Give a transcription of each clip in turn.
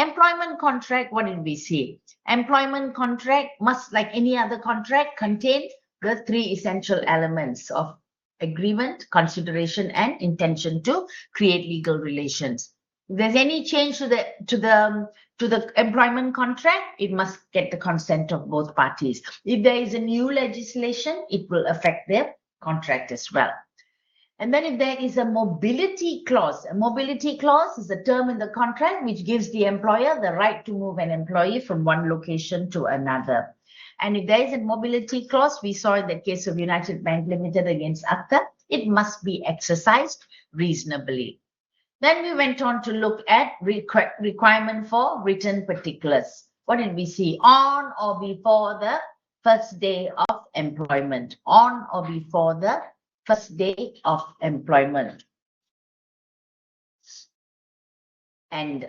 Employment contract, what did we see? Employment contract must, like any other contract, contain the three essential elements of agreement, consideration, and intention to create legal relations. If there's any change to the employment contract, it must get the consent of both parties. If there is a new legislation, it will affect their contract as well. And then if there is a mobility clause is a term in the contract which gives the employer the right to move an employee from one location to another. And if there is a mobility clause, we saw in the case of United Bank Limited against ACTA, it must be exercised reasonably. Then we went on to look at requirement for written particulars. What did we see? On or before the first day of employment. On or before the first day of employment. And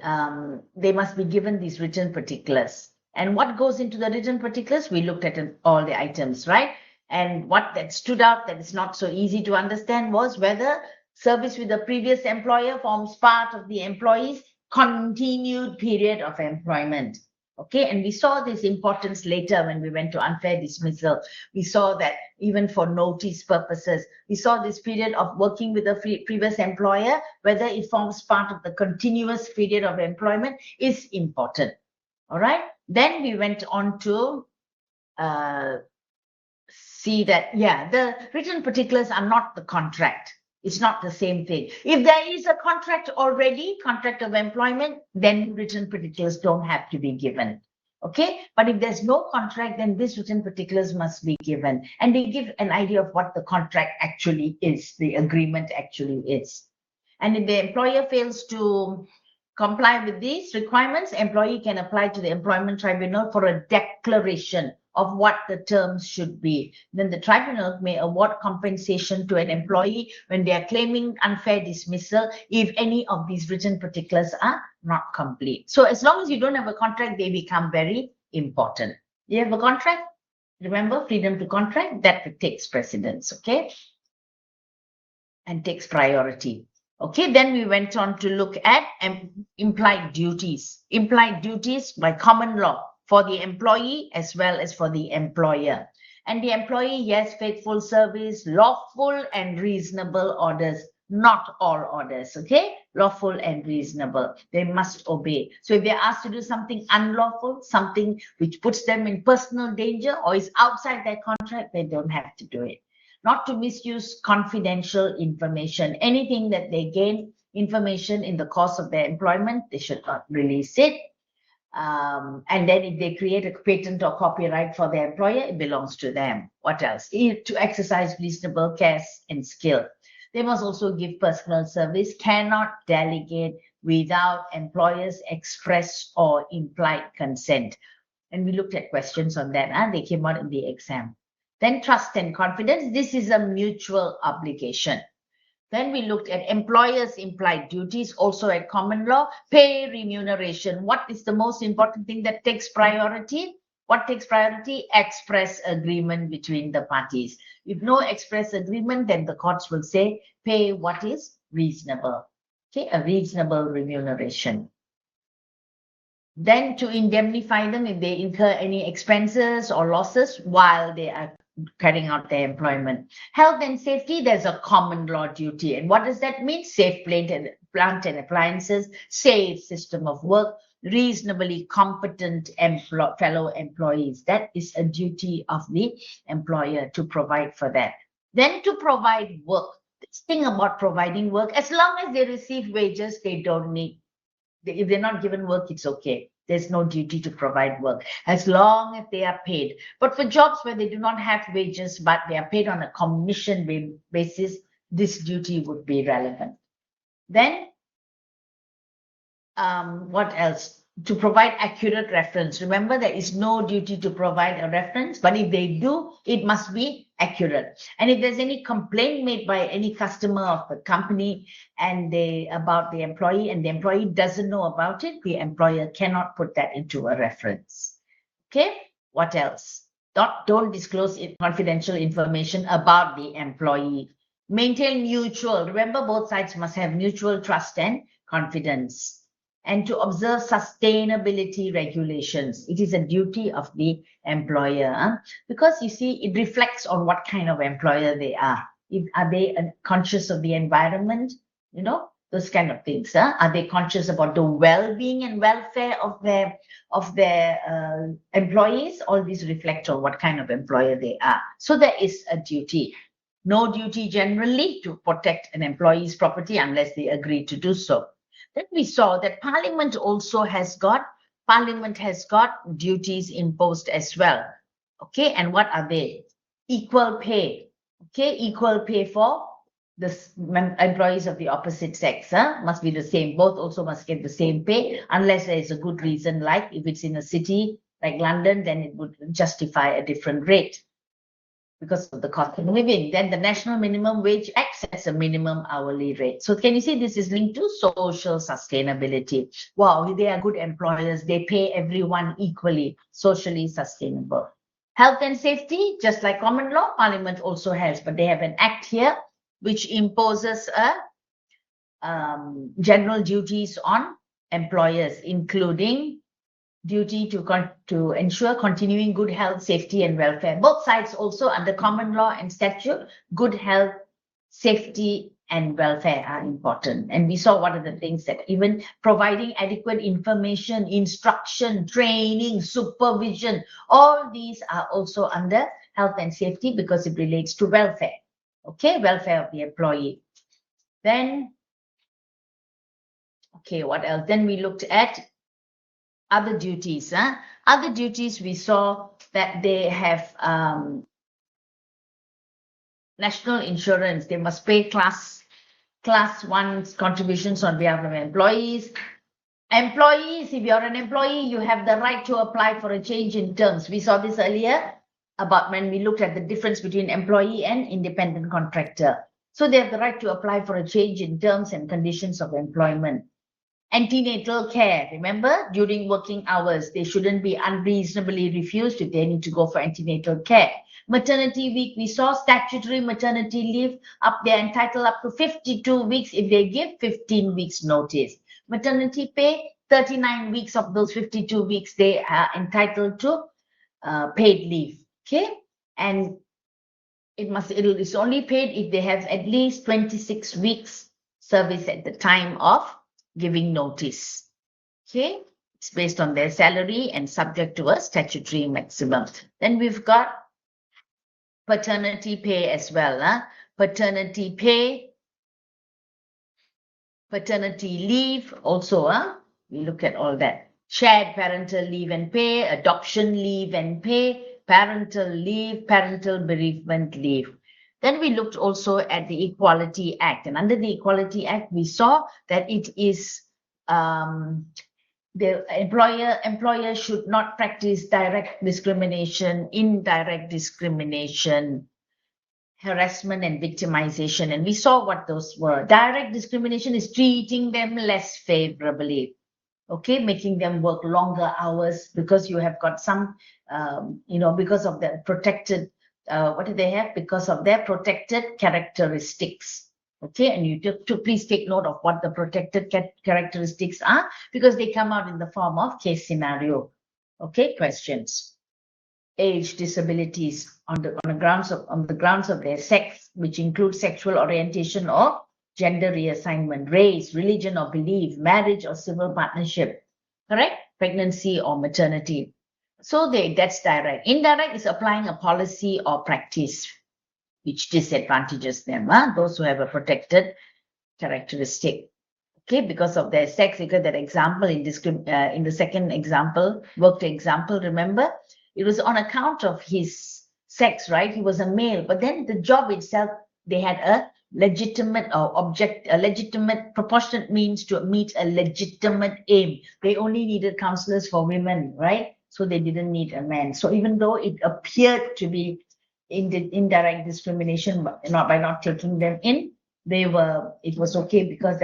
they must be given these written particulars. And what goes into the written particulars? We looked at all the items, right? And what that stood out that is not so easy to understand was whether service with the previous employer forms part of the employee's continued period of employment. Okay, and we saw this importance later when we went to unfair dismissal. We saw that even for notice purposes, we saw this period of working with the previous employer, whether it forms part of the continuous period of employment is important. All right, then we went on to see that, yeah, the written particulars are not the contract. It's not the same thing. If there is a contract already, contract of employment, then written particulars don't have to be given. Okay, but if there's no contract, then these written particulars must be given. And they give an idea of what the contract actually is, the agreement actually is. And if the employer fails to comply with these requirements, employee can apply to the employment tribunal for a declaration of what the terms should be. Then the tribunal may award compensation to an employee when they are claiming unfair dismissal if any of these written particulars are not complete. So as long as you don't have a contract, they become very important. You have a contract, remember, freedom to contract, that takes precedence, okay? And takes priority. Okay, then we went on to look at implied duties. Implied duties by common law for the employee as well as for the employer. And the employee, yes, faithful service, lawful and reasonable orders, not all orders, okay? Lawful and reasonable. They must obey. So if they're asked to do something unlawful, something which puts them in personal danger or is outside their contract, they don't have to do it. Not to misuse confidential information. Anything that they gain information in the course of their employment, they should not release it. And then if they create a patent or copyright for their employer, it belongs to them. What else? To exercise reasonable care and skill. They must also give personal service, cannot delegate without employer's express or implied consent. And we looked at questions on that, and they came out in the exam. Then trust and confidence. This is a mutual obligation. Then we looked at employers' implied duties, also at common law, pay remuneration. What is the most important thing that takes priority? What takes priority? Express agreement between the parties. If no express agreement, then the courts will say pay what is reasonable. Okay, a reasonable remuneration. Then to indemnify them if they incur any expenses or losses while they are carrying out their employment. Health and safety, there's a common law duty. And what does that mean? Safe plant and appliances, safe system of work, reasonably competent fellow employees. That is a duty of the employer to provide for that. Then to provide work. This thing about providing work, as long as they receive wages, they don't need. If they're not given work, it's okay. There's no duty to provide work as long as they are paid. But for jobs where they do not have wages, but they are paid on a commission basis, this duty would be relevant. Then, what else? To provide accurate reference. Remember, there is no duty to provide a reference, but if they do, it must be accurate. And if there's any complaint made by any customer of the company and about the employee, and the employee doesn't know about it, the employer cannot put that into a reference. Okay, what else? Don't disclose confidential information about the employee. Maintain mutual. Remember, both sides must have mutual trust and confidence. and to observe sustainability regulations. It is a duty of the employer, because you see, it reflects on what kind of employer they are. Are they conscious of the environment? Those kind of things. Are they conscious about the well-being and welfare of their employees? All these reflect on what kind of employer they are. So there is a duty. No duty generally to protect an employee's property unless they agree to do so. Then we saw that Parliament has got duties imposed as well. Okay, and what are they? Equal pay. Okay, equal pay for the employees of the opposite sex. Must be the same. Both also must get the same pay, unless there is a good reason, like if it's in a city like London, then it would justify a different rate because of the cost of living. Then the National Minimum Wage acts as a minimum hourly rate. So can you see this is linked to social sustainability? Wow, they are good employers. They pay everyone equally, socially sustainable. Health and safety, just like common law, Parliament also has, but they have an act here which imposes general duties on employers, including duty to ensure continuing good health, safety, and welfare. Both sides also, under common law and statute, good health, safety, and welfare are important. And we saw what are the things that even providing adequate information, instruction, training, supervision, all these are also under health and safety because it relates to welfare. Okay, welfare of the employee. Then, okay, what else? Then we looked at other duties. Other duties, we saw that they have national insurance. They must pay class 1 contributions on behalf of employees. Employees, if you're an employee, you have the right to apply for a change in terms. We saw this earlier about when we looked at the difference between employee and independent contractor. So they have the right to apply for a change in terms and conditions of employment. Antenatal care, remember, during working hours, they shouldn't be unreasonably refused if they need to go for antenatal care. Maternity week, we saw statutory maternity leave, they're entitled up to 52 weeks if they give 15 weeks notice. Maternity pay, 39 weeks of those 52 weeks, they are entitled to paid leave, okay? And it's only paid if they have at least 26 weeks service at the time of giving notice. Okay, it's based on their salary and subject to a statutory maximum. Then we've got paternity pay as well. Paternity pay, paternity leave also. We look at all that. Shared parental leave and pay, adoption leave and pay, parental leave, parental bereavement leave. Then we looked also at the Equality Act, and under the Equality Act, we saw that it is the employer should not practice direct discrimination, indirect discrimination, harassment, and victimization. And we saw what those were. Direct discrimination is treating them less favorably. Okay, making them work longer hours because you have got some, because of the protected. What do they have? Because of their protected characteristics. Okay, and you please take note of what the protected characteristics are, because they come out in the form of case scenario. Okay, questions. Age, disabilities on the grounds of their sex, which include sexual orientation or gender reassignment, race, religion or belief, marriage or civil partnership, correct? Pregnancy or maternity. So that's direct. Indirect is applying a policy or practice which disadvantages them, those who have a protected characteristic. Okay, because of their sex. You got that example in the second example, worked example, remember? It was on account of his sex, right? He was a male, but then the job itself, they had a legitimate proportionate means to meet a legitimate aim. They only needed counselors for women, right? So they didn't need a man. So even though it appeared to be indirect discrimination, but by not taking them in, it was okay because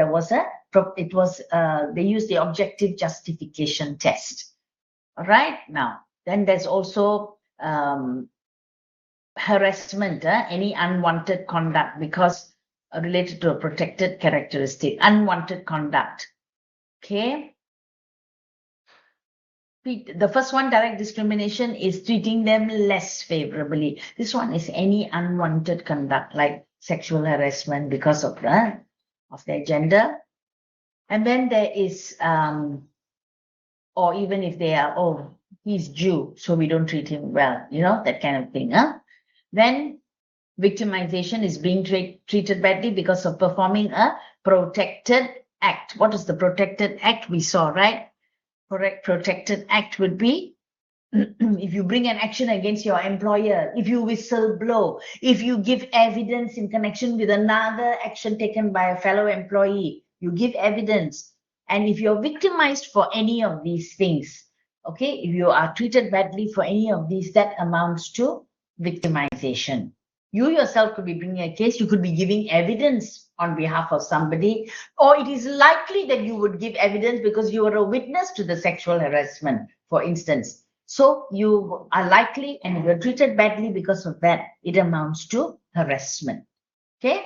they used the objective justification test. All right, now then there's also harassment, any unwanted conduct because related to a protected characteristic, unwanted conduct. Okay, The first one, direct discrimination, is treating them less favorably. This one is any unwanted conduct like sexual harassment because of their gender. And then there is, or even if they are, oh, he's Jew, so we don't treat him well, that kind of thing. Then victimization is being treated badly because of performing a protected act. What is the protected act? We saw, right? Correct. Protected act would be if you bring an action against your employer, if you whistleblow, if you give evidence in connection with another action taken by a fellow employee, you give evidence. And if you're victimized for any of these things, okay, if you are treated badly for any of these, that amounts to victimization. You yourself could be bringing a case, you could be giving evidence on behalf of somebody, or it is likely that you would give evidence because you are a witness to the sexual harassment, for instance. So you are likely and you're treated badly because of that. It amounts to harassment. Okay?